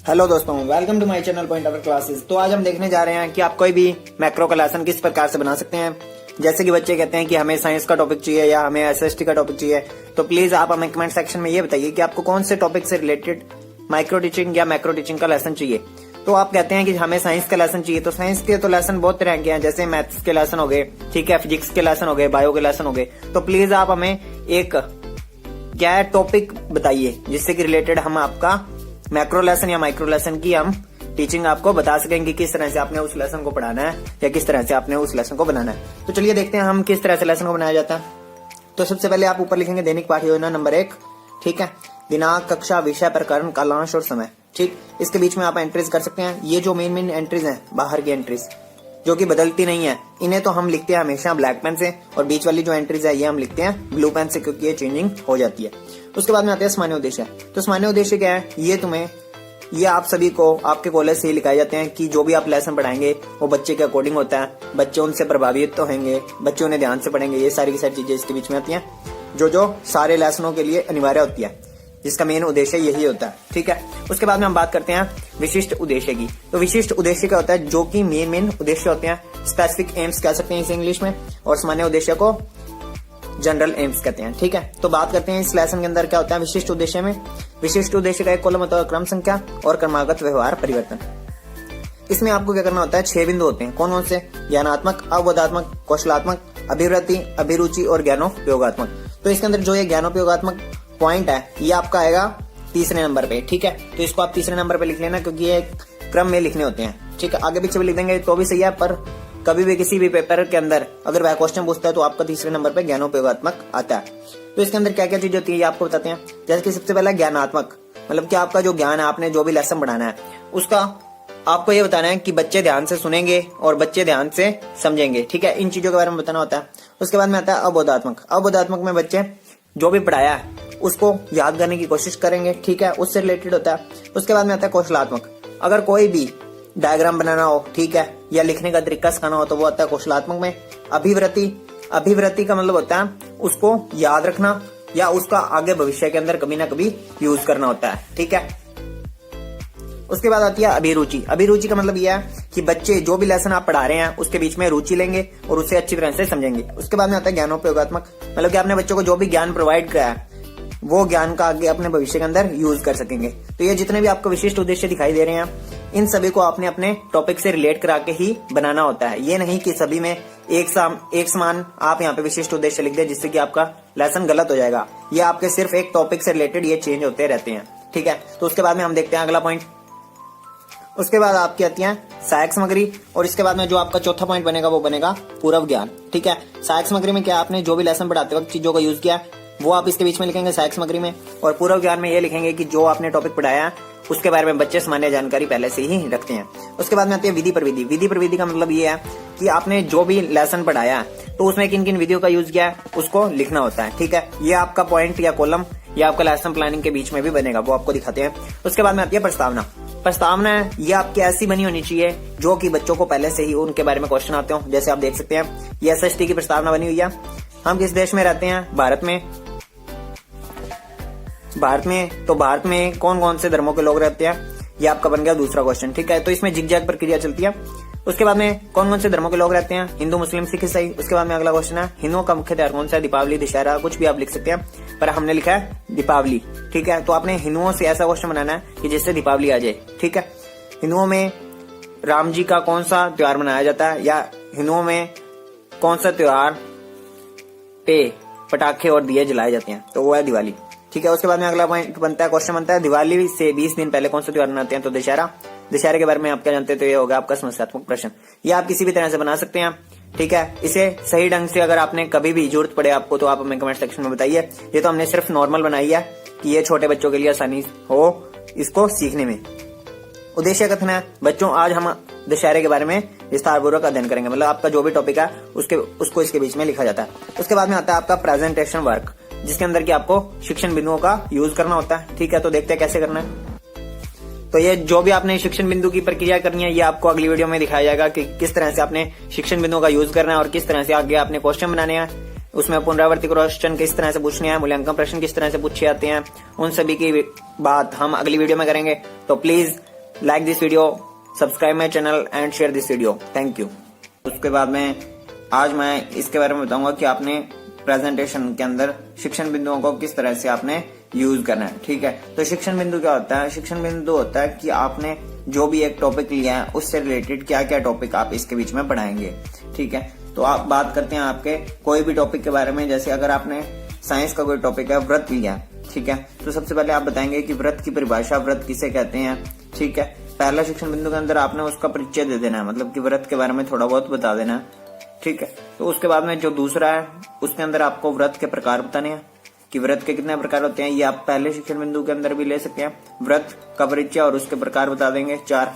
Hello दोस्तों, welcome to my channel point of classes. तो आज हम देखने जा रहे हैं कि आप कोई भी मैक्रो का लेसन किस प्रकार से बना सकते हैं। जैसे कि बच्चे कहते हैं कि हमें साइंस का टॉपिक चाहिए या हमें एसएसटी का टॉपिक चाहिए, तो प्लीज आप हमें कमेंट सेक्शन में ये बताइए कि आपको कौन से टॉपिक से रिलेटेड माइक्रो टीचिंग या मैक्रो टीचिंग का लेसन चाहिए। तो आप कहते हैं कि हमें साइंस का लेसन चाहिए, तो साइंस के तो लेसन बहुत तरह के हैं, जैसे मैथ्स के लेसन हो गए, ठीक है, फिजिक्स के लेसन हो गए, बायो के लेसन हो गए। तो प्लीज आप हमें एक क्या टॉपिक बताइए जिससे कि रिलेटेड हम आपका मैक्रो लेसन या माइक्रो लेसन की हम टीचिंग आपको बता सकेंगे, किस तरह से आपने उस लेसन को पढ़ाना है या किस तरह से आपने उस लेसन को बनाना है। तो चलिए देखते हैं हम किस तरह से लेसन को बनाया जाता है। तो सबसे पहले आप ऊपर लिखेंगे दैनिक पाठ योजना नंबर 1, ठीक है, दिनांक, कक्षा, विषय, प्रकरण, कालांश और समय, ठीक। इसके बीच में आप एंट्रीज कर सकते हैं। ये जो मेन एंट्रीज हैं, बाहर की एंट्रीज जो कि बदलती नहीं है, इन्हें तो हम लिखते हैं हमेशा ब्लैक पेन से, और बीच वाली जो एंट्रीज है ये हम लिखते हैं ब्लू पेन से, क्योंकि ये चेंजिंग हो जाती है। उसके बाद में आते हैं सामान्य उद्देश्य। तो सामान्य उद्देश्य क्या है, ये आप सभी को आपके कॉलेज से ही लिखाए जाते हैं कि जो भी आप लेसन पढ़ाएंगे वो बच्चे के अकॉर्डिंग होता है, बच्चे उनसे प्रभावित तो होंगे, बच्चे उन्हें ध्यान से पढ़ेंगे। ये सारी की सारी चीजें इसके बीच में आती हैं, जो सारे लेसनों के लिए अनिवार्य होती है, जिसका मेन उद्देश्य यही होता है, ठीक है। उसके बाद में हम बात करते हैं विशिष्ट उद्देश्य की। तो विशिष्ट उद्देश्य क्या होता है, जो कि मेन उद्देश्य होते हैं, स्पेसिफिक एम्स कह सकते हैं इसे इंग्लिश में, और सामान्य उद्देश्य को जनरल एम्स कहते हैं, ठीक है। तो बात करते हैं इस लेसन के अंदर क्या होता है विशिष्ट उद्देश्य में। विशिष्ट उद्देश्य का एक कॉलम होता है क्रम संख्या और क्रमागत व्यवहार परिवर्तन। इसमें आपको क्या करना होता है, 6 बिंदु होते हैं। कौन कौन से, ज्ञानात्मक, अवबोधात्मक, कौशलात्मक, अभिवृत्ति, अभिरुचि और ज्ञानोपयोगात्मक। तो इसके अंदर जो ये ज्ञानोपयोगात्मक पॉइंट है ये आपका आएगा तीसरे नंबर पे, ठीक है। तो इसको आप तीसरे नंबर पे लिख लेना, क्योंकि ये क्रम में लिखने होते हैं, ठीक है। आगे पीछे भी लिख देंगे तो भी सही है, पर कभी भी किसी भी पेपर के अंदर अगर वह क्वेश्चन पूछता है तो आपका तीसरे नंबर पे ज्ञानोपयोगात्मक आता है। तो इसके अंदर क्या क्या चीज होती है ये आपको बताते हैं। जैसे कि सबसे पहला ज्ञानात्मक, मतलब कि आपका जो ज्ञान है, आपने जो भी लेसन पढ़ाना है उसका आपको ये बताना है कि बच्चे ध्यान से सुनेंगे और बच्चे ध्यान से समझेंगे, ठीक है। इन चीजों के बारे में बताना होता है। उसके बाद में आता है अबोधात्मक। अबोधात्मक में बच्चे जो भी पढ़ाया है उसको याद करने की कोशिश करेंगे, ठीक है, उससे रिलेटेड होता है। उसके बाद में आता है कौशलात्मक। अगर कोई भी डायग्राम बनाना हो, ठीक है, या लिखने का तरीका सिखाना हो तो वो आता है कौशलात्मक में। अभिवृत्ति, अभिवृत्ति का मतलब होता है उसको याद रखना या उसका आगे भविष्य के अंदर कभी ना कभी यूज करना होता है, ठीक है। उसके बाद आती है अभिरुचि। अभिरुचि का मतलब यह है कि बच्चे जो भी लेसन आप पढ़ा रहे हैं उसके बीच में रुचि लेंगे और उसे अच्छी तरह से समझेंगे। उसके बाद में आता है ज्ञानोपयोगात्मक, मतलब कि आपने बच्चों को जो भी ज्ञान प्रोवाइड कराया है वो ज्ञान का आगे अपने भविष्य के अंदर यूज कर सकेंगे। तो ये जितने भी आपको विशिष्ट उद्देश्य दिखाई दे रहे हैं इन सभी को आपने अपने टॉपिक से रिलेट करा के ही बनाना होता है। ये नहीं कि सभी में एक समान आप यहाँ पे विशिष्ट उद्देश्य लिख दे, जिससे कि आपका लेसन गलत हो जाएगा। ये आपके सिर्फ एक टॉपिक से रिलेटेड ये चेंज होते रहते हैं, ठीक है। तो उसके बाद में हम देखते हैं अगला पॉइंट। उसके बाद आपकी आती है सहायक सामग्री, और इसके बाद में जो आपका चौथा पॉइंट बनेगा वो बनेगा पूर्व ज्ञान, ठीक है। सहायक सामग्री में क्या आपने जो भी लेसन पढ़ाते वक्त चीजों का यूज किया वो आप इसके बीच में लिखेंगे सहायक सामग्री में, और पूर्व ज्ञान में ये लिखेंगे कि जो आपने टॉपिक पढ़ाया उसके बारे में बच्चे सामान्य जानकारी पहले से ही रखते हैं। उसके बाद में आती है विधि प्रविधि। विधि प्रविधि का मतलब ये है कि आपने जो भी लेसन पढ़ाया तो उसमें किन किन विधियों का यूज किया है उसको लिखना होता है, ठीक है। ये आपका पॉइंट या कॉलम या आपका लेसन प्लानिंग के बीच में भी बनेगा, वो आपको दिखाते हैं। उसके बाद में आती है प्रस्तावना। प्रस्तावना है ये आपकी ऐसी बनी होनी चाहिए जो कि बच्चों को पहले से ही उनके बारे में क्वेश्चन आते हो। जैसे आप देख सकते हैं ये एसएसटी की प्रस्तावना बनी हुई है। हम किस देश में रहते हैं, भारत में। तो भारत में कौन कौन से धर्मों के लोग रहते हैं, ये आपका बन गया दूसरा क्वेश्चन, ठीक है। तो इसमें जिगजैग प्रक्रिया चलती है। उसके बाद में कौन कौन से धर्मों के लोग रहते हैं, हिंदू, मुस्लिम, सिख, ईसाई। उसके बाद में अगला क्वेश्चन है हिंदुओं का मुख्य त्योहार कौन सा है, दीपावली, दशहरा, कुछ भी आप लिख सकते हैं, पर हमने लिखा है दीपावली, ठीक है। तो आपने हिंदुओं से ऐसा क्वेश्चन बनाना है कि जिससे दीपावली आ जाए, ठीक है। हिंदुओं में राम जी का कौन सा त्योहार मनाया जाता है, या हिंदुओं में कौन सा त्योहार पे पटाखे और दिए जलाए जाते हैं, तो वो है दिवाली, ठीक है। उसके बाद में अगला पॉइंट बनता है, क्वेश्चन बनता है दिवाली से 20 दिन पहले कौन सा त्योहार मनाते हैं, तो दशहरा। दशहरे के बारे में आप क्या जानते हैं, तो ये होगा आपका समस्यात्मक प्रश्न। ये आप किसी भी तरह से बना सकते हैं, ठीक है। इसे सही ढंग से अगर आपने कभी भी जरूरत पड़े आपको तो आप हमें कमेंट सेक्शन में बताइए। ये तो हमने सिर्फ नॉर्मल बनाई है कि ये छोटे बच्चों के लिए आसानी हो इसको सीखने में। उद्देश्य कथन है बच्चों आज हम दशहरे के बारे में विस्तारपूर्वक अध्ययन करेंगे, मतलब आपका जो भी टॉपिक है उसको इसके बीच में लिखा जाता है। उसके बाद में आता है आपका प्रेजेंटेशन वर्क, जिसके अंदर की आपको शिक्षण बिंदुओं का यूज करना होता है, ठीक है। तो देखते हैं कैसे करना है। तो ये जो भी आपने शिक्षण बिंदु की प्रक्रिया करनी है ये आपको अगली वीडियो में दिखाया जाएगा कि किस तरह से आपने शिक्षण बिंदुओं का यूज करना है और किस तरह से आगे आपने क्वेश्चन बनाने हैं। उसमें पुनरावर्ती क्वेश्चन किस तरह से पूछने हैं, मूल्यांकन प्रश्न किस तरह से पूछे जाते हैं, उन सभी की बात हम अगली वीडियो में करेंगे। तो please like this video, subscribe my channel and share this video. Thank you. उसके बाद में आज मैं इसके बारे में बताऊंगा कि आपने प्रेजेंटेशन के अंदर शिक्षण बिंदुओं को किस तरह से आपने यूज करना है। ठीक है, तो शिक्षण बिंदु क्या होता है? शिक्षण बिंदु होता है कि आपने जो भी एक टॉपिक लिया है उससे रिलेटेड क्या क्या टॉपिक आप इसके बीच में पढ़ाएंगे। ठीक है, तो आप बात करते हैं आपके कोई भी टॉपिक के बारे में। जैसे अगर आपने साइंस का कोई टॉपिक है, व्रत लिया, ठीक है, तो सबसे पहले आप बताएंगे कि व्रत की परिभाषा, व्रत किसे कहते हैं। ठीक है, पहला शिक्षण बिंदु के अंदर आपने उसका परिचय दे देना है, मतलब कि व्रत के बारे में थोड़ा बहुत बता देना है। ठीक है, तो उसके बाद में जो दूसरा है उसके अंदर आपको व्रत के प्रकार बताने हैं कि व्रत के कितने प्रकार होते हैं। ये आप पहले शिक्षण बिंदु के अंदर भी ले सकते हैं। व्रत का परिचय और उसके प्रकार बता देंगे 4।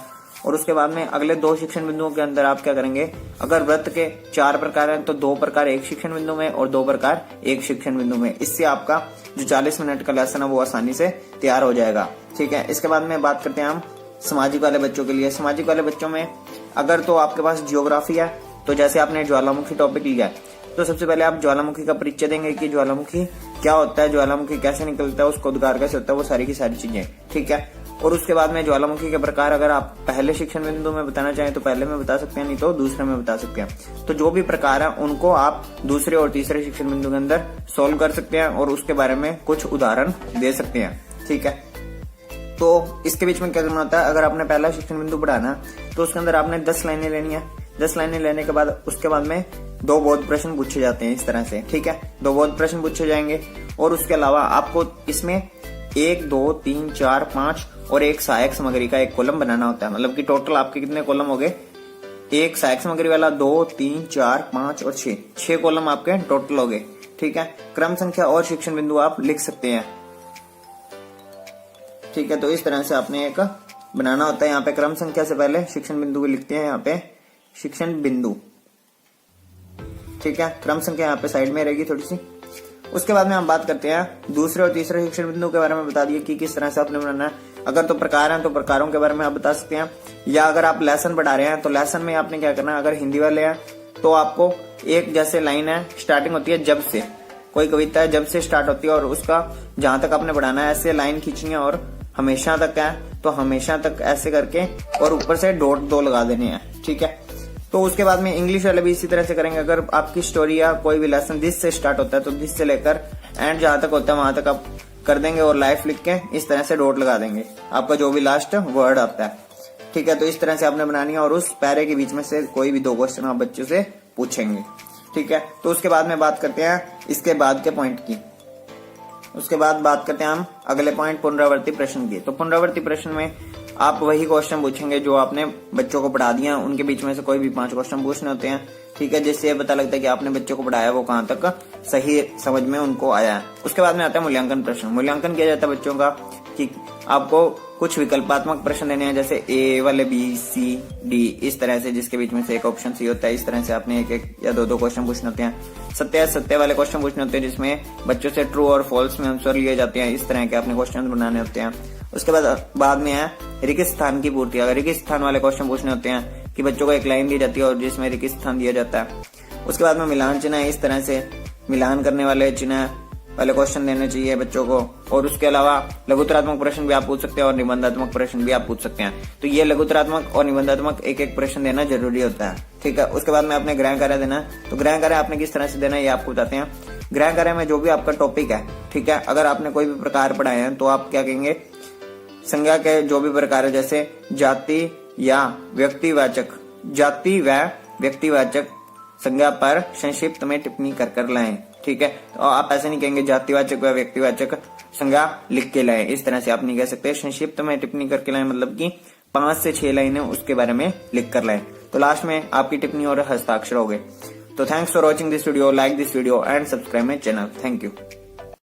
और उसके बाद में अगले 2 शिक्षण बिंदुओं के अंदर आप क्या करेंगे, अगर व्रत के 4 प्रकार हैं तो 2 प्रकार एक शिक्षण बिंदु में और 2 प्रकार एक शिक्षण बिंदु में। इससे आपका जो 40 मिनट का लेसन है वो आसानी से तैयार हो जाएगा। ठीक है, इसके बाद में बात करते हैं हम सामाजिक वाले बच्चों के लिए। सामाजिक वाले बच्चों में अगर तो आपके पास जियोग्राफी है, तो जैसे आपने ज्वालामुखी टॉपिक लिया है तो सबसे पहले आप ज्वालामुखी का परिचय देंगे कि ज्वालामुखी क्या होता है, ज्वालामुखी कैसे निकलता है, उसका उद्गार कैसे होता है, वो सारी की सारी चीजें। ठीक है, और उसके बाद में ज्वालामुखी के प्रकार अगर आप पहले शिक्षण बिंदु में बताना चाहें तो पहले में बता सकते हैं, नहीं तो दूसरे में बता सकते हैं। तो जो भी प्रकार है उनको आप दूसरे और तीसरे शिक्षण बिंदु के अंदर सोल्व कर सकते हैं और उसके बारे में कुछ उदाहरण दे सकते हैं। ठीक है, तो इसके बीच में क्या करना होता है, अगर आपने पहला शिक्षण बिंदु पढ़ाना तो उसके अंदर आपने 10 लाइनें लेनी है। 10 लाइनें लेने के बाद उसके बाद में 2 बोध प्रश्न पूछे जाते हैं इस तरह से। ठीक है, 2 बोध प्रश्न पूछे जाएंगे और उसके अलावा आपको इसमें 1, 2, 3, 4, 5 और एक सहायक सामग्री का एक कॉलम बनाना होता है। मतलब कि टोटल आपके कितने कॉलम हो गए, एक सहायक सामग्री वाला 2, 3, 4, 5 और 6 कॉलम आपके टोटल हो गए। ठीक है, क्रम संख्या और शिक्षण बिंदु आप लिख सकते हैं। ठीक है, तो इस तरह से आपने एक बनाना होता है। यहाँ पे क्रम संख्या से पहले शिक्षण बिंदु को लिखते हैं, यहाँ पे शिक्षण बिंदु। ठीक है, क्रम संख्या यहाँ पे साइड में रहेगी थोड़ी सी। उसके बाद में हम बात करते हैं दूसरे और तीसरे शिक्षण बिंदु के बारे में। बता दिए कि किस तरह से आपने बनाना है। अगर तो प्रकार हैं तो प्रकारों के बारे में आप बता सकते हैं, या अगर आप लेसन पढ़ा रहे हैं तो लेसन में आपने क्या करना है। अगर हिंदी वाले हैं तो आपको एक जैसे लाइन है, स्टार्टिंग होती है जब से, कोई कविता है जब से स्टार्ट होती है और उसका जहां तक आपने पढ़ाना है ऐसे लाइन खींचनी है। और हमेशा तक है तो हमेशा तक ऐसे करके और ऊपर से डॉट 2 लगा देने हैं। ठीक है, तो उसके बाद में इंग्लिश वाले भी इसी तरह से करेंगे। अगर आपकी स्टोरी या कोई भी लेसन दिस से स्टार्ट होता है तो दिस से लेकर एंड जहां तक होता है वहां तक आप कर देंगे और लाइफ लिख के इस तरह से डॉट लगा देंगे, आपका जो भी लास्ट वर्ड आता है। ठीक है, तो इस तरह से आपने बनानी है और उस पैरे के बीच में से कोई भी 2 क्वेश्चन आप बच्चों से पूछेंगे। ठीक है, तो उसके बाद में बात करते हैं इसके बाद के पॉइंट की। उसके बाद बात करते हैं हम अगले पॉइंट पुनरावर्ती प्रश्न की। तो पुनरावर्ती प्रश्न में आप वही क्वेश्चन पूछेंगे जो आपने बच्चों को पढ़ा दिया, उनके बीच में से कोई भी 5 क्वेश्चन पूछने होते हैं। ठीक है, जिससे पता लगता है कि आपने बच्चों को पढ़ाया वो कहाँ तक सही समझ में उनको आया है। उसके बाद में आता है मूल्यांकन प्रश्न। मूल्यांकन किया जाता है बच्चों का कि आपको कुछ विकल्पात्मक प्रश्न देने हैं, जैसे ए वाले B, C, D इस तरह से, जिसके बीच में से एक ऑप्शन सी होता है। इस तरह से आपने 1-1 या 2-2 क्वेश्चन पूछने होते हैं। सत्य वाले क्वेश्चन पूछने होते हैं जिसमें बच्चों से ट्रू और फॉल्स में आंसर लिए जाते हैं। इस तरह के आपने क्वेश्चन बनाने होते हैं। उसके बाद में है रिक्त स्थान की पूर्ति। अगर रिक्त स्थान वाले क्वेश्चन पूछने होते हैं कि बच्चों को एक लाइन दी जाती है और जिसमें रिक्त स्थान दिया जाता है। उसके बाद में मिलान चिन्ह, इस तरह से मिलान करने वाले चिन्ह वाले क्वेश्चन देने चाहिए बच्चों को। और उसके अलावा लघुत्तरात्मक प्रश्न भी आप पूछ सकते हैं और निबंधात्मक प्रश्न भी आप पूछ सकते हैं। तो ये लघुत्तरात्मक और निबंधात्मक 1-1 प्रश्न देना जरूरी होता है। ठीक है, उसके बाद में आपने गृह कार्य देना है। तो गृह कार्य आपने किस तरह से देना है ये आपको बताते हैं। गृह कार्य में जो भी आपका टॉपिक है, ठीक है, अगर आपने कोई भी प्रकार पढ़ाए हैं तो आप क्या कहेंगे, संज्ञा के जो भी प्रकार है, जैसे जाति या व्यक्तिवाचक, जाति व व्यक्तिवाचक संज्ञा पर संक्षिप्त में टिप्पणी कर लाएं। ठीक है, तो आप ऐसे नहीं कहेंगे जातिवाचक व व्यक्तिवाचक संज्ञा लिख के लाएं, इस तरह से आप नहीं कह सकते। संक्षिप्त में टिप्पणी करके लाएं मतलब कि 5 से 6 लाइनें उसके बारे में लिख कर लाएं। तो लास्ट में आपकी टिप्पणी और हस्ताक्षर हो गए। तो thanks for watching this video, like this video and subscribe my channel. Thank you.